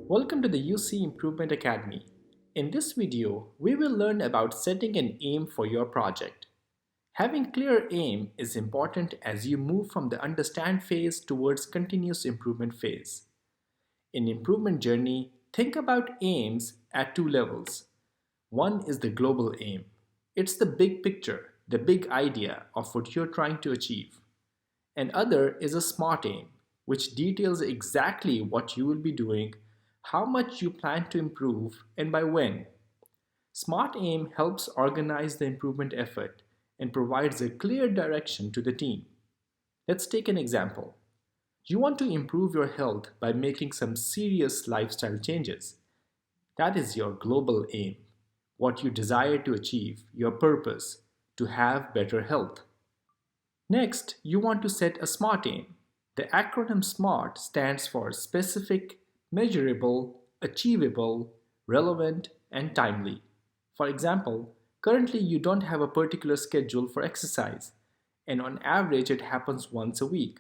Welcome to the UC Improvement Academy. In this video, we will learn about setting an aim for your project. Having clear aim is important as you move from the understand phase towards continuous improvement phase. In improvement journey, think about aims at two levels. One is the global aim. It's the big picture, the big idea of what you're trying to achieve. And other is a SMART aim, which details exactly what you will be doing, how much you plan to improve, and by when. SMART aim helps organize the improvement effort and provides a clear direction to the team. Let's take an example. You want to improve your health by making some serious lifestyle changes. That is your global aim, what you desire to achieve, your purpose, to have better health. Next, you want to set a SMART aim. The acronym SMART stands for specific, measurable, achievable, relevant, and timely. For example, currently you don't have a particular schedule for exercise, and on average it happens once a week.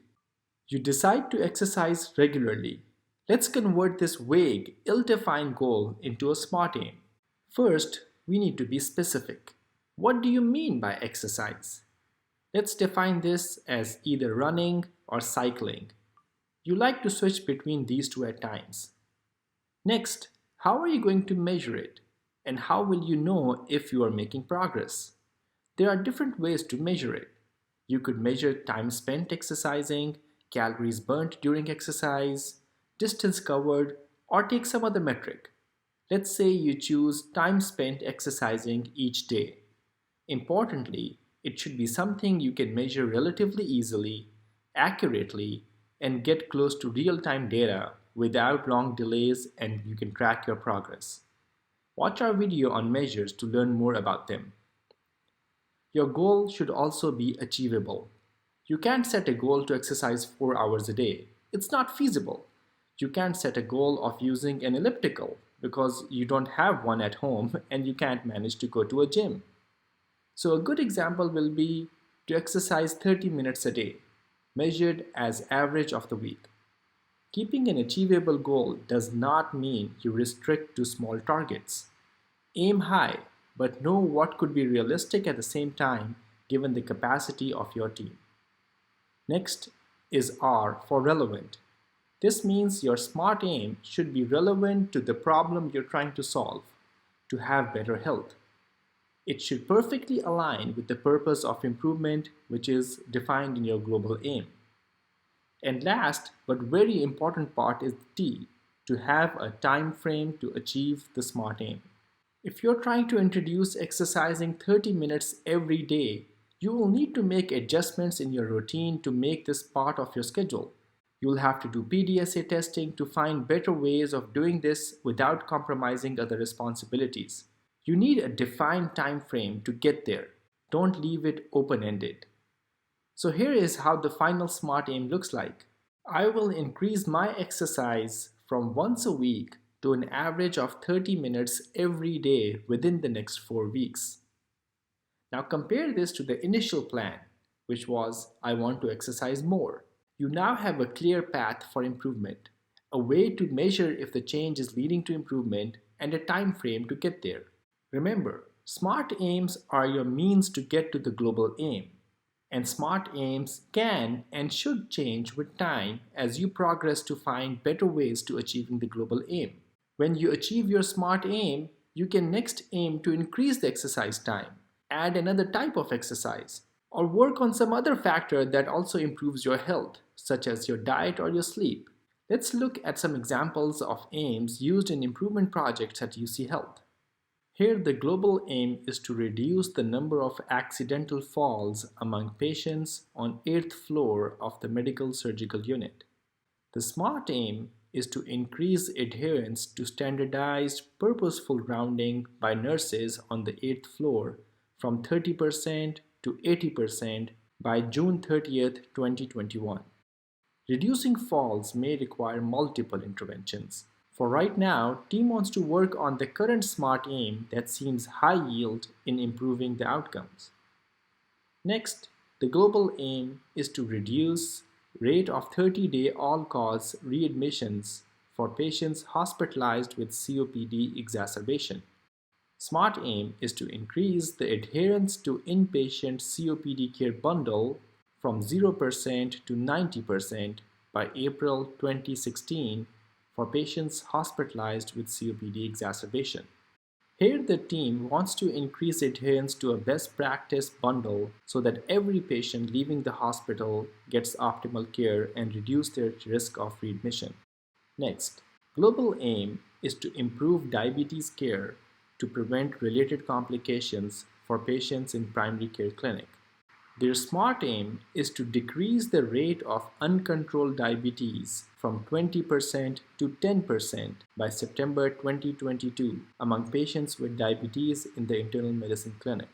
You decide to exercise regularly. Let's convert this vague, ill-defined goal into a SMART aim. First, we need to be specific. What do you mean by exercise? Let's define this as either running or cycling. You like to switch between these two at times. Next, how are you going to measure it? And how will you know if you are making progress? There are different ways to measure it. You could measure time spent exercising, calories burnt during exercise, distance covered, or take some other metric. Let's say you choose time spent exercising each day. Importantly, it should be something you can measure relatively easily, accurately, and get close to real-time data without long delays, and you can track your progress. Watch our video on measures to learn more about them. Your goal should also be achievable. You can't set a goal to exercise 4 hours a day. It's not feasible. You can't set a goal of using an elliptical because you don't have one at home and you can't manage to go to a gym. So a good example will be to exercise 30 minutes a day, measured as average of the week. Keeping an achievable goal does not mean you restrict to small targets. Aim high, but know what could be realistic at the same time given the capacity of your team. Next is R for relevant. This means your SMART aim should be relevant to the problem you're trying to solve, to have better health. It should perfectly align with the purpose of improvement, which is defined in your global aim. And last, but very important part is the T, to have a time frame to achieve the SMART aim. If you're trying to introduce exercising 30 minutes every day, you will need to make adjustments in your routine to make this part of your schedule. You'll have to do PDSA testing to find better ways of doing this without compromising other responsibilities. You need a defined time frame to get there. Don't leave it open-ended. So here is how the final SMART aim looks like. I will increase my exercise from once a week to an average of 30 minutes every day within the next 4 weeks. Now compare this to the initial plan, which was I want to exercise more. You now have a clear path for improvement, a way to measure if the change is leading to improvement, and a time frame to get there. Remember, SMART aims are your means to get to the global aim, and SMART aims can and should change with time as you progress to find better ways to achieving the global aim. When you achieve your SMART aim, you can next aim to increase the exercise time, add another type of exercise, or work on some other factor that also improves your health, such as your diet or your sleep. Let's look at some examples of aims used in improvement projects at UC Health. Here, the global aim is to reduce the number of accidental falls among patients on 8th floor of the medical surgical unit. The SMART aim is to increase adherence to standardized, purposeful rounding by nurses on the 8th floor from 30% to 80% by June 30th, 2021. Reducing falls may require multiple interventions. For right now, team wants to work on the current SMART aim that seems high yield in improving the outcomes. Next, the global aim is to reduce rate of 30-day all-cause readmissions for patients hospitalized with COPD exacerbation. SMART aim is to increase the adherence to inpatient COPD care bundle from 0% to 90% by April 2016 for patients hospitalized with COPD exacerbation. Here, the team wants to increase adherence to a best practice bundle so that every patient leaving the hospital gets optimal care and reduce their risk of readmission. Next, global aim is to improve diabetes care to prevent related complications for patients in primary care clinic. Their SMART aim is to decrease the rate of uncontrolled diabetes from 20% to 10% by September 2022 among patients with diabetes in the internal medicine clinic.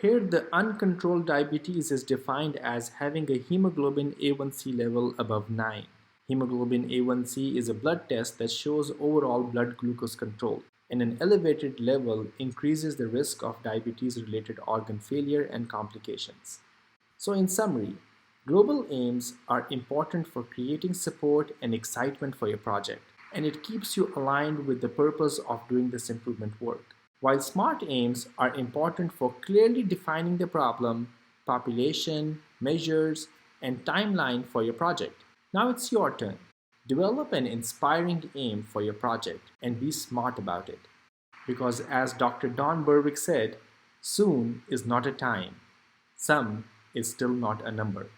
Here, the uncontrolled diabetes is defined as having a hemoglobin A1C level above 9. Hemoglobin A1C is a blood test that shows overall blood glucose control, and an elevated level increases the risk of diabetes-related organ failure and complications. So in summary, global aims are important for creating support and excitement for your project, and it keeps you aligned with the purpose of doing this improvement work. While SMART aims are important for clearly defining the problem, population, measures, and timeline for your project. Now it's your turn. Develop an inspiring aim for your project and be smart about it. Because as Dr. Don Berwick said, soon is not a time. Some is still not a number.